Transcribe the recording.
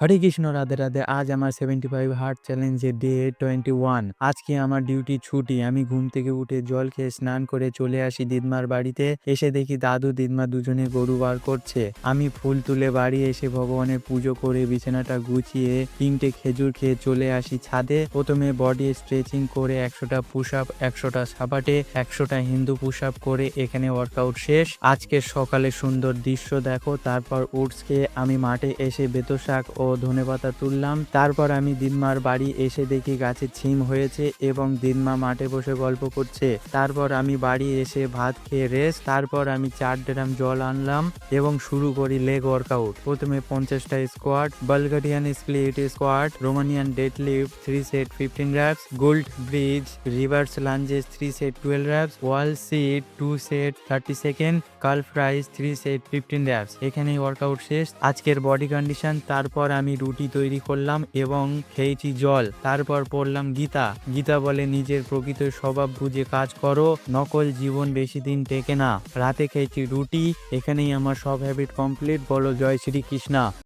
হরে কৃষ্ণ, রাধে রাধে। আজ আমার 75 হার্ট চ্যালেঞ্জের ডে 21। আজকে আমার ডিউটি ছুটি। আমি ঘুম থেকে উঠে জল খেয়ে স্নান করে চলে আসি দিদমার বাড়িতে। এসে দেখি দাদু দিদমা দুজনে গরু বার করছে। আমি ফুল তুলে বাড়ি এসে ভগবানের পুজো করে বিছানাটা গুছিয়ে 3টে খেজুর খেয়ে চলে আসি ছাদে। প্রথমে বডি স্ট্রেচিং করে 100টা পুশ আপ, 100টা সাপাটে, 100টা হিন্দু পুশ আপ করে এখানে ওয়ার্কআউট শেষ। আজকের সকালে সুন্দর দৃশ্য দেখো। তারপর ওটস খেয়ে আমি মাঠে এসে বেতো শাক ও ধনেপাতা তুললাম। তারপর আমি দিদমার বাড়ি এসে দেখি গাছে ছিম হয়েছে এবং দিদমা মাঠে বসে গল্প করছে। তারপর আমি বাড়ি এসে ভাত খেয়ে রেস্ট। তারপর আমি 4 ড্রাম জল আনলাম এবং শুরু করি লেগ ওয়ার্কআউট। প্রথমে 50টা squat, Bulgarian split squat, Romanian deadlift 3 set 15 reps, glute bridge reverse lunges 3 set 12 reps, wall sit 2 set 30 second, calf raise 3 set 15 reps। এখানেই ওয়ার্কআউট শেষ। আজকের বডি কন্ডিশন। তারপর আমি রুটি তৈরি করলাম এবং খেয়েছি জল। তারপর পড়লাম গীতা। গীতা বলে নিজের প্রকৃত স্বভাব বুঝে কাজ করো, নকল জীবন বেশি দিন টেকে না। রাতে খেয়েছি রুটি। এখানেই আমার সব হ্যাবিট কমপ্লিট। বলো জয় শ্রী কৃষ্ণা।